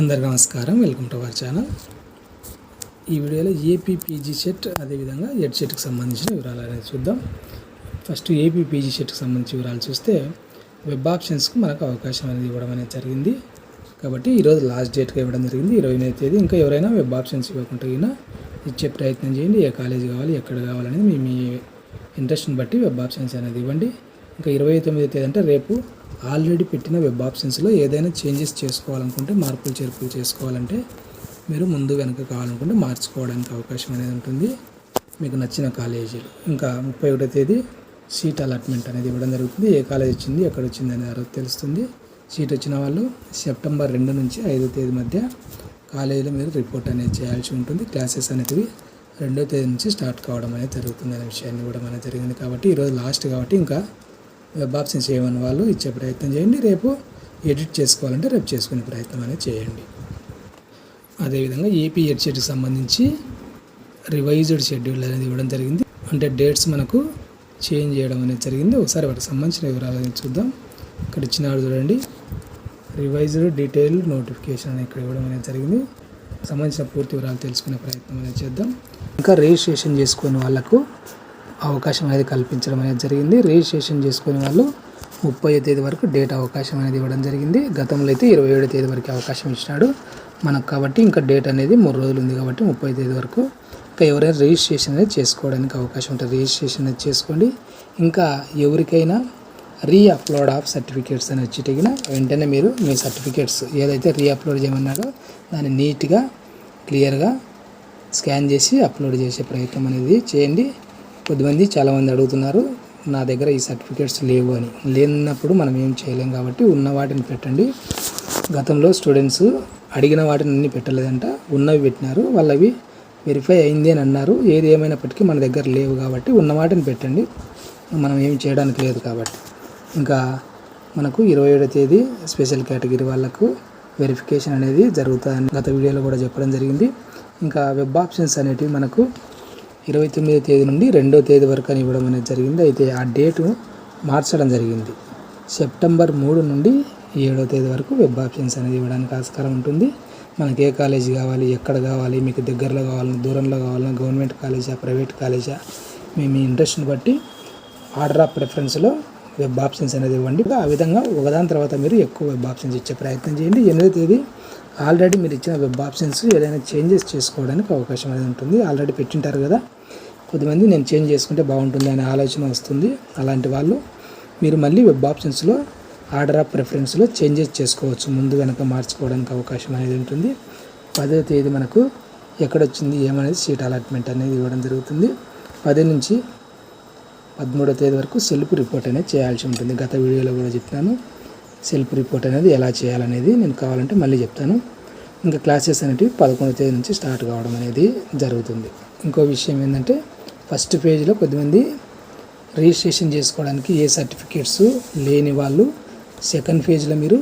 అందరికీ నమస్కారం. Welcome to our channel. ఈ వీడియోలో ఏపీ పీజీ సెట్ అదేవిధంగా ఎడ్ సెట్కి సంబంధించిన వివరాలు అనేది చూద్దాం. ఫస్ట్ ఏపీ పీజీ సెట్కి సంబంధించిన వివరాలు చూస్తే వెబ్ ఆప్షన్స్కి మనకు అవకాశం అనేది ఇవ్వడం అనేది జరిగింది. కాబట్టి ఈరోజు లాస్ట్ డేట్గా ఇవ్వడం జరిగింది, 28వ తేదీ. ఇంకా ఎవరైనా వెబ్ ఆప్షన్స్ ఇవ్వకుండా ఇచ్చే ప్రయత్నం చేయండి. ఏ కాలేజీ కావాలి, ఎక్కడ కావాలనేది మీ ఇంట్రెస్ట్ని బట్టి వెబ్ ఆప్షన్స్ అనేది ఇవ్వండి. ఇంకా 29వ తేదీ అంటే రేపు ఆల్రెడీ పెట్టిన వెబ్ ఆప్షన్స్లో ఏదైనా చేంజెస్ చేసుకోవాలనుకుంటే, మార్పులు చేర్పులు చేసుకోవాలంటే మీరు ముందు వెనక కావాలనుకుంటే మార్చుకోవడానికి అవకాశం అనేది ఉంటుంది మీకు నచ్చిన కాలేజీలు. ఇంకా 31వ తేదీ సీట్ అలాట్మెంట్ అనేది ఇవ్వడం జరుగుతుంది. ఏ కాలేజ్ వచ్చింది, ఎక్కడ వచ్చింది అనేది ఆ రోజు తెలుస్తుంది. సీట్ వచ్చిన వాళ్ళు సెప్టెంబర్ 2 నుంచి 5వ తేదీ మధ్య కాలేజీలో మీరు రిపోర్ట్ అనేది చేయాల్సి ఉంటుంది. క్లాసెస్ అనేవి 2వ తేదీ నుంచి స్టార్ట్ కావడం అనేది జరుగుతుంది అనే విషయాన్ని ఇవ్వడం అనేది జరిగింది. కాబట్టి ఈరోజు లాస్ట్ కాబట్టి ఇంకా వెబ్ ఆప్షన్స్ చేయమని వాళ్ళు ఇచ్చే ప్రయత్నం చేయండి. రేపు ఎడిట్ చేసుకోవాలంటే రేపు చేసుకునే ప్రయత్నం అనేది చేయండి. అదేవిధంగా ఏపీ ఎడ్ సెట్కి సంబంధించి రివైజ్డ్ షెడ్యూల్ అనేది ఇవ్వడం జరిగింది. అంటే డేట్స్ మనకు చేంజ్ చేయడం అనేది జరిగింది. ఒకసారి వాటికి సంబంధించిన వివరాలు అనేది చూద్దాం. ఇక్కడ ఇచ్చినాడు చూడండి, రివైజ్డ్ డీటెయిల్ నోటిఫికేషన్ అనేది ఇక్కడ ఇవ్వడం అనేది జరిగింది. సంబంధించిన పూర్తి వివరాలు తెలుసుకునే ప్రయత్నం అనేది చేద్దాం. ఇంకా రిజిస్ట్రేషన్ చేసుకునే వాళ్ళకు అవకాశం అనేది కల్పించడం అనేది జరిగింది. రిజిస్ట్రేషన్ చేసుకునే వాళ్ళు 30వ తేదీ వరకు డేట్ అవకాశం అనేది ఇవ్వడం జరిగింది. గతంలో అయితే 27వ తేదీ వరకు అవకాశం ఇచ్చినాడు మనకు. కాబట్టి ఇంకా డేట్ అనేది 3 రోజులు ఉంది కాబట్టి 30వ తేదీ వరకు ఇంకా ఎవరైనా రిజిస్ట్రేషన్ అనేది చేసుకోవడానికి అవకాశం ఉంటుంది. రిజిస్ట్రేషన్ అనేది చేసుకోండి. ఇంకా ఎవరికైనా అప్లోడ్ ఆఫ్ సర్టిఫికేట్స్ అని వచ్చేటిగిన వెంటనే మీరు మీ సర్టిఫికేట్స్ ఏదైతే అప్లోడ్ చేయమన్నాడో దాన్ని నీట్గా క్లియర్గా స్కాన్ చేసి అప్లోడ్ చేసే ప్రయత్నం అనేది చేయండి. కొద్దిమంది చాలామంది అడుగుతున్నారు, నా దగ్గర ఈ సర్టిఫికేట్స్ లేవు అని. లేనప్పుడు మనం ఏం చేయలేం కాబట్టి ఉన్న వాటిని పెట్టండి. గతంలో స్టూడెంట్స్ అడిగిన వాటిని అన్ని పెట్టలేదంట, ఉన్నవి పెట్టినారు. వాళ్ళవి వెరిఫై అయింది అని అన్నారు. ఏది ఏమైనప్పటికీ మన దగ్గర లేవు కాబట్టి ఉన్న వాటిని పెట్టండి, మనం ఏం చేయడానికి లేదు కాబట్టి. ఇంకా మనకు 27వ తేదీ స్పెషల్ కేటగిరీ వాళ్ళకు వెరిఫికేషన్ అనేది జరుగుతుందని గత వీడియోలో కూడా చెప్పడం జరిగింది. ఇంకా వెబ్ ఆప్షన్స్ అనేటివి మనకు 29వ తేదీ నుండి 2వ తేదీ వరకు అని ఇవ్వడం అనేది జరిగింది. అయితే ఆ డేటు మార్చడం జరిగింది. సెప్టెంబర్ 3 నుండి 7వ తేదీ వరకు వెబ్ ఆప్షన్స్ అనేది ఇవ్వడానికి ఆస్కారం ఉంటుంది. మనకి ఏ కాలేజీ కావాలి, ఎక్కడ కావాలి, మీకు దగ్గరలో కావాలన్నా దూరంలో కావాలన్నా, గవర్నమెంట్ కాలేజా ప్రైవేట్ కాలేజా, మీ ఇంట్రెస్ట్ని బట్టి ఆర్డర్ ఆఫ్ ప్రిఫరెన్స్లో వెబ్ ఆప్షన్స్ అనేది ఇవ్వండి. ఆ విధంగా ఒకదాని తర్వాత మీరు ఎక్కువ వెబ్ ఆప్షన్స్ ఇచ్చే ప్రయత్నం చేయండి. 8వ తేదీ ఆల్రెడీ మీరు ఇచ్చిన వెబ్ ఆప్షన్స్ ఏదైనా చేంజెస్ చేసుకోవడానికి అవకాశం అనేది ఉంటుంది. ఆల్రెడీ పెట్టింటారు కదా, కొద్దిమంది నేను చేంజ్ చేసుకుంటే బాగుంటుంది అనే ఆలోచన వస్తుంది. అలాంటి వాళ్ళు మీరు మళ్ళీ వెబ్ ఆప్షన్స్లో ఆర్డర్ ఆఫ్ ప్రిఫరెన్స్లో చేంజెస్ చేసుకోవచ్చు, ముందు వెనక మార్చుకోవడానికి అవకాశం అనేది ఉంటుంది. 10వ తేదీ మనకు ఎక్కడొచ్చింది ఏమనేది సీట్ అలాట్మెంట్ అనేది ఇవ్వడం జరుగుతుంది. 10 నుంచి 13వ తేదీ వరకు సెల్ఫ్ రిపోర్ట్ అనేది చేయాల్సి ఉంటుంది. గత వీడియోలో కూడా చెప్పినాను సెల్ఫ్ రిపోర్ట్ అనేది ఎలా చేయాలనేది. నేను కావాలంటే మళ్ళీ చెప్తాను. ఇంకా క్లాసెస్ అనేటివి 11వ తేదీ నుంచి స్టార్ట్ కావడం అనేది జరుగుతుంది. ఇంకో విషయం ఏంటంటే ఫస్ట్ పేజ్లో కొద్దిమంది రిజిస్ట్రేషన్ చేసుకోవడానికి ఏ సర్టిఫికేట్స్ లేని వాళ్ళు సెకండ్ పేజ్లో మీరు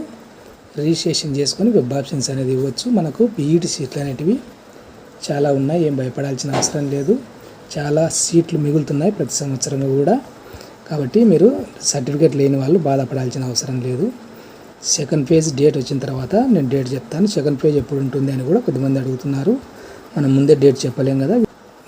రిజిస్ట్రేషన్ చేసుకొని వెబ్ ఆప్షన్స్ అనేది ఇవ్వచ్చు. మనకు బీఈడి సీట్లు అనేటివి చాలా ఉన్నాయి, ఏం భయపడాల్సిన అవసరం లేదు. చాలా సీట్లు మిగులుతున్నాయి ప్రతి సంవత్సరంలో కూడా. కాబట్టి మీరు సర్టిఫికేట్ లేని వాళ్ళు బాధపడాల్సిన అవసరం లేదు. సెకండ్ పేజ్ డేట్ వచ్చిన తర్వాత నేను డేట్ చెప్తాను. సెకండ్ పేజ్ ఎప్పుడు ఉంటుంది అని కూడా కొద్దిమంది అడుగుతున్నారు. మనం ముందే డేట్ చెప్పలేం కదా.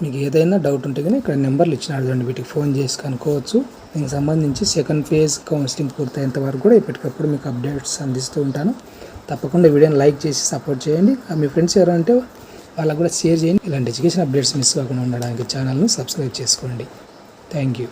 మీకు ఏదైనా డౌట్ ఉంటే కానీ ఇక్కడ నెంబర్లు ఇచ్చినాడు చూడండి, వీటికి ఫోన్ చేసి కనుక్కోవచ్చు. దీనికి సంబంధించి సెకండ్ ఫేజ్ కౌన్సిలింగ్ పూర్తయ్యేంత వరకు కూడా ఎప్పటికప్పుడు మీకు అప్డేట్స్ అందిస్తూ ఉంటాను. తప్పకుండా వీడియోని లైక్ చేసి సపోర్ట్ చేయండి. మీ ఫ్రెండ్స్ ఎవరంటే వాళ్ళకు కూడా షేర్ చేయండి. ఇలాంటి ఎడ్యుకేషన్ అప్డేట్స్ మిస్ కాకుండా ఉండడానికి ఛానల్ను సబ్స్క్రైబ్ చేసుకోండి. Thank you.